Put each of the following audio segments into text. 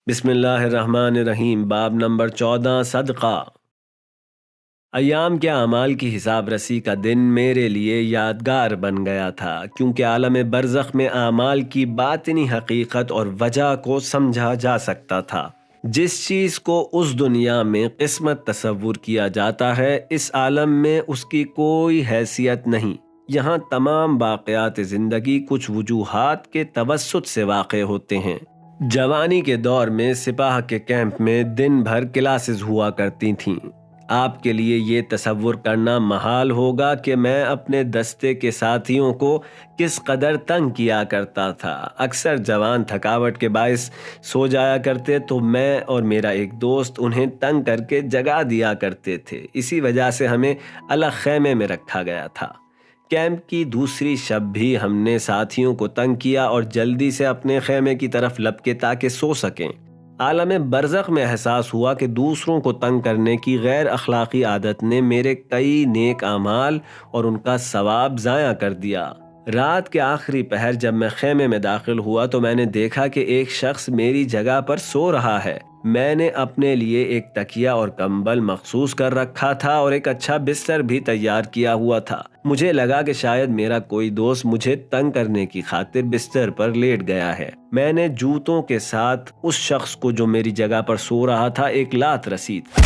بسم اللہ الرحمن الرحیم۔ باب نمبر 14، صدقہ۔ ایام کے اعمال کی حساب رسی کا دن میرے لیے یادگار بن گیا تھا، کیونکہ عالم برزخ میں اعمال کی باطنی حقیقت اور وجہ کو سمجھا جا سکتا تھا۔ جس چیز کو اس دنیا میں قسمت تصور کیا جاتا ہے، اس عالم میں اس کی کوئی حیثیت نہیں۔ یہاں تمام واقعات زندگی کچھ وجوہات کے توسط سے واقع ہوتے ہیں۔ جوانی کے دور میں سپاہ کے کیمپ میں دن بھر کلاسز ہوا کرتی تھیں۔ آپ کے لیے یہ تصور کرنا محال ہوگا کہ میں اپنے دستے کے ساتھیوں کو کس قدر تنگ کیا کرتا تھا۔ اکثر جوان تھکاوٹ کے باعث سو جایا کرتے تو میں اور میرا ایک دوست انہیں تنگ کر کے جگا دیا کرتے تھے۔ اسی وجہ سے ہمیں الگ خیمے میں رکھا گیا تھا۔ کیمپ کی دوسری شب بھی ہم نے ساتھیوں کو تنگ کیا اور جلدی سے اپنے خیمے کی طرف لپکے تاکہ سو سکیں۔ عالم برزخ میں احساس ہوا کہ دوسروں کو تنگ کرنے کی غیر اخلاقی عادت نے میرے کئی نیک اعمال اور ان کا ثواب ضائع کر دیا۔ رات کے آخری پہر جب میں خیمے میں داخل ہوا تو میں نے دیکھا کہ ایک شخص میری جگہ پر سو رہا ہے۔ میں نے اپنے لیے ایک تکیہ اور کمبل مخصوص کر رکھا تھا اور ایک اچھا بستر بھی تیار کیا ہوا تھا۔ مجھے لگا کہ شاید میرا کوئی دوست مجھے تنگ کرنے کی خاطر بستر پر لیٹ گیا ہے۔ میں نے جوتوں کے ساتھ اس شخص کو جو میری جگہ پر سو رہا تھا ایک لات رسید۔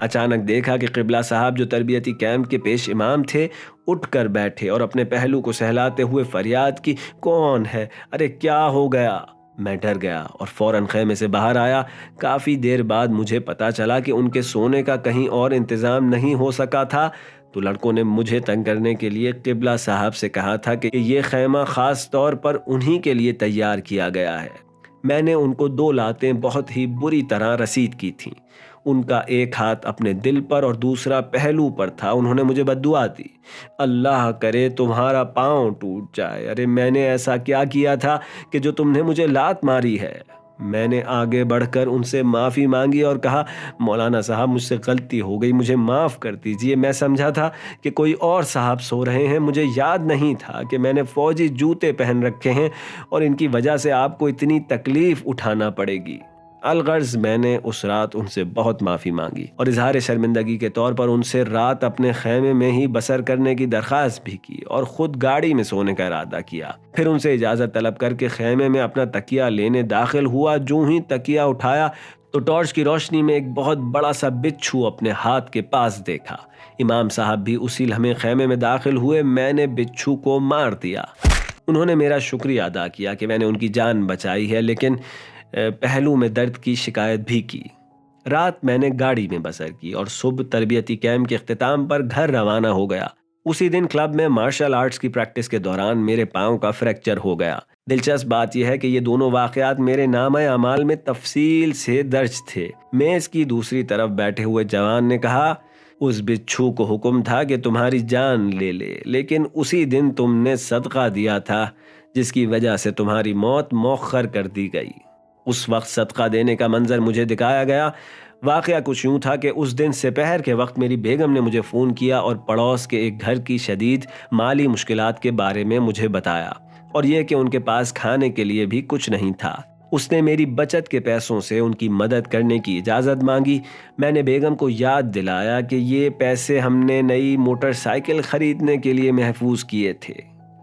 اچانک دیکھا کہ قبلہ صاحب جو تربیتی کیمپ کے پیش امام تھے اٹھ کر بیٹھے اور اپنے پہلو کو سہلاتے ہوئے فریاد کی، کون ہے؟ ارے کیا ہو گیا؟ میں ڈر گیا اور فوراً خیمے سے باہر آیا۔ کافی دیر بعد مجھے پتا چلا کہ ان کے سونے کا کہیں اور انتظام نہیں ہو سکا تھا، تو لڑکوں نے مجھے تنگ کرنے کے لیے قبلہ صاحب سے کہا تھا کہ یہ خیمہ خاص طور پر انہی کے لیے تیار کیا گیا ہے۔ میں نے ان کو 2 لاتیں بہت ہی بری طرح رسید کی تھیں۔ ان کا ایک ہاتھ اپنے دل پر اور دوسرا پہلو پر تھا۔ انہوں نے مجھے بددعا دی، اللہ کرے تمہارا پاؤں ٹوٹ جائے۔ ارے میں نے ایسا کیا تھا کہ جو تم نے مجھے لات ماری ہے؟ میں نے آگے بڑھ کر ان سے معافی مانگی اور کہا، مولانا صاحب مجھ سے غلطی ہو گئی، مجھے معاف کر دیجئے۔ میں سمجھا تھا کہ کوئی اور صاحب سو رہے ہیں، مجھے یاد نہیں تھا کہ میں نے فوجی جوتے پہن رکھے ہیں اور ان کی وجہ سے آپ کو اتنی تکلیف اٹھانا پڑے گی۔ الغرض میں نے اس رات ان سے بہت معافی مانگی اور اظہار شرمندگی کے طور پر ان سے رات اپنے خیمے میں ہی بسر کرنے کی درخواست بھی کی اور خود گاڑی میں سونے کا ارادہ کیا۔ پھر ان سے اجازت طلب کر کے خیمے میں اپنا تکیہ لینے داخل ہوا۔ جو ہی تکیہ اٹھایا تو ٹارچ کی روشنی میں ایک بہت بڑا سا بچھو اپنے ہاتھ کے پاس دیکھا۔ امام صاحب بھی اسی لمحے خیمے میں داخل ہوئے۔ میں نے بچھو کو مار دیا۔ انہوں نے میرا شکریہ ادا کیا کہ میں نے ان کی جان بچائی ہے، لیکن پہلو میں درد کی شکایت بھی کی۔ رات میں نے گاڑی میں بسر کی اور صبح تربیتی کیمپ کے اختتام پر گھر روانہ ہو گیا۔ اسی دن کلب میں مارشل آرٹس کی پریکٹس کے دوران میرے پاؤں کا فریکچر ہو گیا۔ دلچسپ بات یہ ہے کہ یہ دونوں واقعات میرے نامہ اعمال میں تفصیل سے درج تھے۔ میز کی دوسری طرف بیٹھے ہوئے جوان نے کہا، اس بچھو کو حکم تھا کہ تمہاری جان لے لے، لیکن اسی دن تم نے صدقہ دیا تھا جس کی وجہ سے تمہاری موت مؤخر کر دی گئی۔ اس وقت صدقہ دینے کا منظر مجھے دکھایا گیا۔ واقعہ کچھ یوں تھا کہ اس دن سپہر کے وقت میری بیگم نے مجھے فون کیا اور پڑوس کے ایک گھر کی شدید مالی مشکلات کے بارے میں مجھے بتایا، اور یہ کہ ان کے پاس کھانے کے لیے بھی کچھ نہیں تھا۔ اس نے میری بچت کے پیسوں سے ان کی مدد کرنے کی اجازت مانگی۔ میں نے بیگم کو یاد دلایا کہ یہ پیسے ہم نے نئی موٹر سائیکل خریدنے کے لیے محفوظ کیے تھے،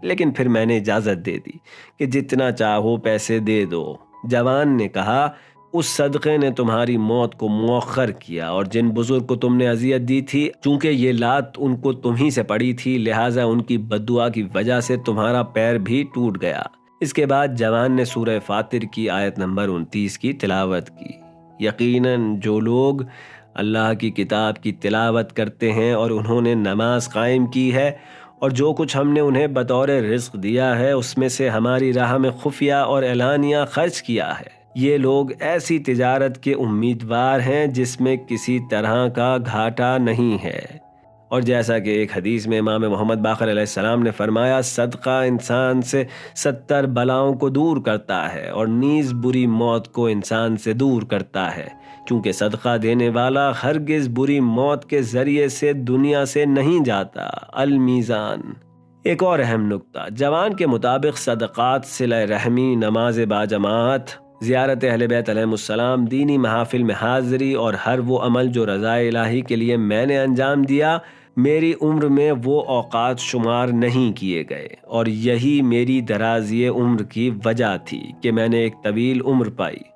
لیکن پھر میں نے اجازت دے دی کہ جتنا چاہو پیسے دے دو۔ جوان نے کہا، اس صدقے نے تمہاری موت کو مؤخر کیا، اور جن بزرگ کو تم نے اذیت دی تھی، چونکہ یہ لات ان کو تمہیں سے پڑی تھی، لہٰذا ان کی بددعا کی وجہ سے تمہارا پیر بھی ٹوٹ گیا۔ اس کے بعد جوان نے سورہ فاطر کی آیت نمبر 29 کی تلاوت کی۔ یقیناً جو لوگ اللہ کی کتاب کی تلاوت کرتے ہیں اور انہوں نے نماز قائم کی ہے، اور جو کچھ ہم نے انہیں بطور رزق دیا ہے اس میں سے ہماری راہ میں خفیہ اور اعلانیہ خرچ کیا ہے، یہ لوگ ایسی تجارت کے امیدوار ہیں جس میں کسی طرح کا گھاٹا نہیں ہے۔ اور جیسا کہ ایک حدیث میں امام محمد باقر علیہ السلام نے فرمایا، صدقہ انسان سے 70 بلاؤں کو دور کرتا ہے اور نیز بری موت کو انسان سے دور کرتا ہے، کیونکہ صدقہ دینے والا ہرگز بری موت کے ذریعے سے دنیا سے نہیں جاتا۔ المیزان۔ ایک اور اہم نکتہ، جوان کے مطابق صدقات، صلہ رحمی، نماز باجماعت، زیارت اہل بیت علیہم السلام، دینی محافل میں حاضری اور ہر وہ عمل جو رضا الہی کے لیے میں نے انجام دیا، میری عمر میں وہ اوقات شمار نہیں کیے گئے، اور یہی میری درازی عمر کی وجہ تھی کہ میں نے ایک طویل عمر پائی۔